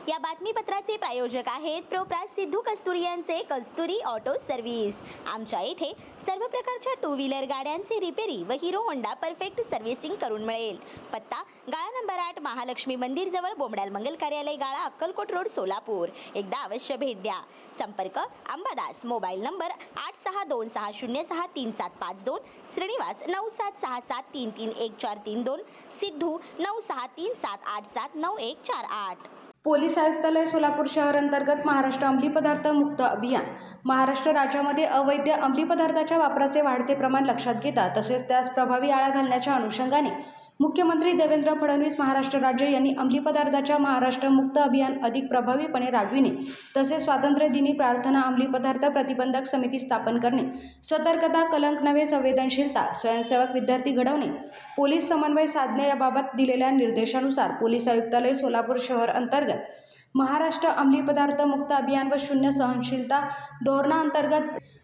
या बातमीपत्राचे प्रायोजक आहेत प्रोप्रास सिद्धू कस्तुरी यांचे कस्तुरी ऑटो सर्व्हिस। आमच्या येथे सर्व प्रकारच्या टू व्हीलर गाड्यांचे रिपेरी व हिरो होंडा परफेक्ट सर्व्हिसिंग करून मिळेल। पत्ता गाळा नंबर 8 महालक्ष्मी मंदिर जवळ बोमडाल मंगल कार्यालय गाळा अक्कलकोट रोड सोलापूर। एकदा अवश्य भेट द्या। संपर्क Ambadas, mobile number 8626063752, Shrinivas 9767331432, Siddhu 9637879148। Police आयुक्तालय सोलापूर शहर अंतर्गत महाराष्ट्र अंमली पदार्थ मुक्त अभियान। महाराष्ट्र राज्यामध्ये अवैध अंमली पदार्थाच्या वापराचे वाढते प्रमाण लक्षात घेता तसेच त्यास प्रभावी आळा घालण्याच्या अनुषंगाने मुख्यमंत्री देवेंद्र फडणवीस महाराष्ट्र राज्य यांनी अंमली पदार्थाच्या महाराष्ट्र मुक्त अभियान अधिक प्रभावीपणे राबविणे तसेच स्वातंत्र्य दिनी प्रार्थना अंमली पदार्थ प्रतिबंधक समिती स्थापन करणे, सतर्कता, कलंक नव्हे संवेदनशीलता, स्वयंसेवक विद्यार्थी घडवणे, पोलीस समन्वय साधणे याबाबत दिलेल्या निर्देशानुसार पोलीस आयुक्तालय सोलापूर शहर अंतर्गत महाराष्ट्र अंमली पदार्थ मुक्त अभियान व शून्य सहनशीलता धोरणाअंतर्गत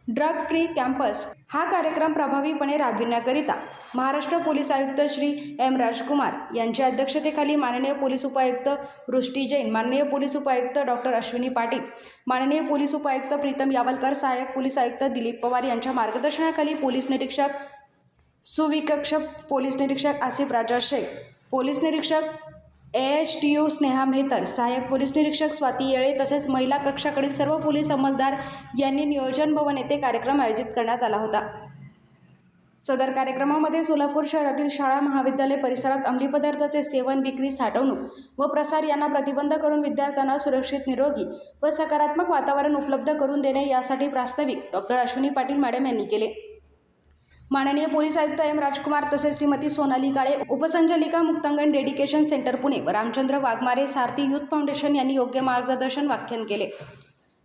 ड्रग फ्री कॅम्पस हा कार्यक्रम प्रभावीपणे राबविण्याकरिता महाराष्ट्र पोलीस आयुक्त श्री एम राजकुमार यांच्या अध्यक्षतेखाली माननीय पोलीस उपायुक्त वृष्टी जैन, माननीय पोलीस उपायुक्त डॉक्टर अश्विनी पाटील, माननीय पोलीस उपायुक्त प्रीतम यावलकर, सहाय्यक पोलीस आयुक्त दिलीप पवार यांच्या मार्गदर्शनाखाली पोलीस निरीक्षक सुविकक्षक पोलीस निरीक्षक आसिफ राजा शेख, पोलीस निरीक्षक AHTU स्नेहा मेहतर, सहाय्यक पोलीस निरीक्षक स्वाती येळे तसेच महिला कक्षाकडील सर्व पोलीस अंमलदार यांनी नियोजन भवन येथे कार्यक्रम आयोजित करण्यात आला होता। सदर कार्यक्रमामध्ये सोलापूर शहरातील शाळा महाविद्यालय परिसरात अंमली पदार्थाचे सेवन, विक्री, साठवणूक व प्रसार यांना प्रतिबंध करून विद्यार्थ्यांना सुरक्षित, निरोगी व सकारात्मक वातावरण उपलब्ध करून देणे यासाठी प्रास्ताविक डॉक्टर अश्विनी पाटील मॅडम यांनी केले। माननीय पोलीस आयुक्त एम राजकुमार तसेच श्रीमती सोनाली काळे, उपसंचालिका मुक्तांगण डेडिकेशन सेंटर पुणे व रामचंद्र वाघमारे सारथी युथ फाउंडेशन यांनी योग्य मार्गदर्शन व्याख्यान केले।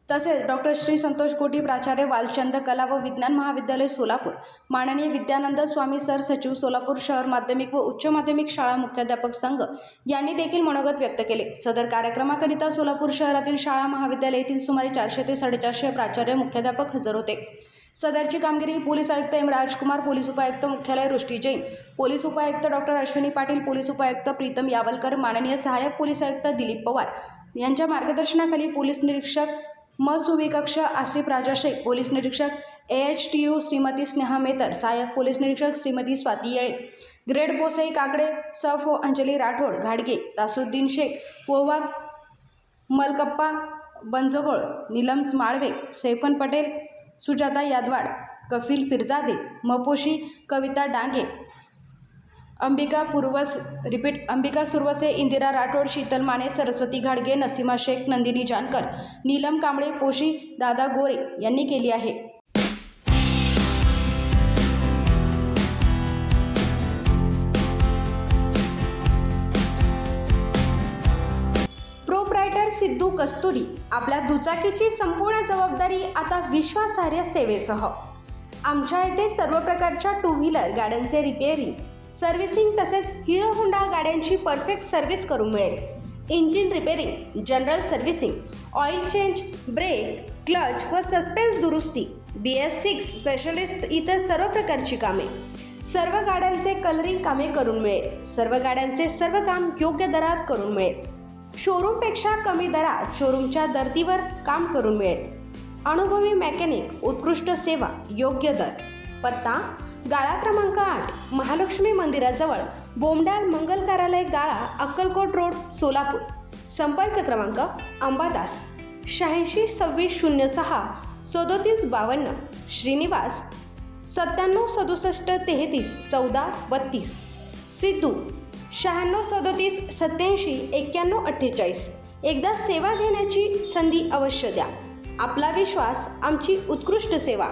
तसेच डॉक्टर श्री संतोष कोटी, प्राचार्य वालचंद कला व विज्ञान महाविद्यालय सोलापूर, माननीय विद्यानंद स्वामी सर, सचिव सोलापूर शहर माध्यमिक व उच्च माध्यमिक शाळा मुख्याध्यापक संघ यांनी देखील मनोगत व्यक्त केले। सदर कार्यक्रमाकरिता सोलापूर शहरातील शाळा महाविद्यालय येथील सुमारे 400 ते 450 प्राचार्य मुख्याध्यापक हजर होते। सदरची कामगिरी पोलीस आयुक्त एम राजकुमार, पोलीस उपायुक्त मुख्यालय वृष्टी जैन, पोलीस उपायुक्त डॉक्टर अश्विनी पाटील, पोलीस उपायुक्त प्रीतम यावलकर, माननीय सहाय्यक पोलीस आयुक्त दिलीप पवार यांच्या मार्गदर्शनाखाली पोलीस निरीक्षक सुविकक्ष आसिफ राजा शेख, पोलीस निरीक्षक AHTU श्रीमती स्नेहा मेहतर, सहाय्यक पोलीस निरीक्षक श्रीमती स्वाती येळे, ग्रेड पोसई काकडे, सफो अंजली राठोड घाडगे, तासुद्दीन शेख, पोवाग मलकप्पा बंजगोळ, नीलम माळवे, सैफन पटेल, सुजाता यादवाड, कफिल पिरजादे, मपोशी, कविता डांगे, अंबिका सुरवसे, इंदिरा राठोड, शीतल माने, सरस्वती घाडगे, नसीमा शेख, नंदिनी जानकर, नीलम कांबळे, पोशी, दादा गोरे यांनी केली आहे। प्रोप्रायटर सिद्धू कस्तुरी आपल्या दुचाकीची संपूर्ण जबाबदारी आता विश्वासार्ह सेवेसह। आमच्या येथे सर्व प्रकारच्या टू व्हीलर गाड्यांचे रिपेअरिंग, सर्व्हिसिंग तसेच हिरो होंडा गाड्यांची परफेक्ट सर्व्हिस करून मिळेल। Engine repairing, general servicing, oil change, brake, clutch व सस्पेन्स दुरुस्ती, BS6 स्पेशलिस्ट इतर सर्व प्रकारची कामे, सर्व गाड्यांचे कलरिंग कामे करून मिळेल। सर्व गाड्यांचे सर्व काम योग्य दरात करून मिळेल। शोरूमपेक्षा कमी दरात शोरूमच्या दर्दीवर काम करून मिळेल। अनुभवी मेकॅनिक, उत्कृष्ट सेवा, योग्य दर। पत्ता गाळा क्रमांक 8 महालक्ष्मी मंदिराजवळ बोमडाल मंगल कार्यालय गाळा अक्कलकोट रोड सोलापूर। संपर्क क्रमांक अंबादास 862606 3752, श्रीनिवास 9767331432, सिद्धू 9637379148। एकदा सेवा घेण्याची संधी अवश्य द्या। आपला विश्वास, आमची उत्कृष्ट सेवा।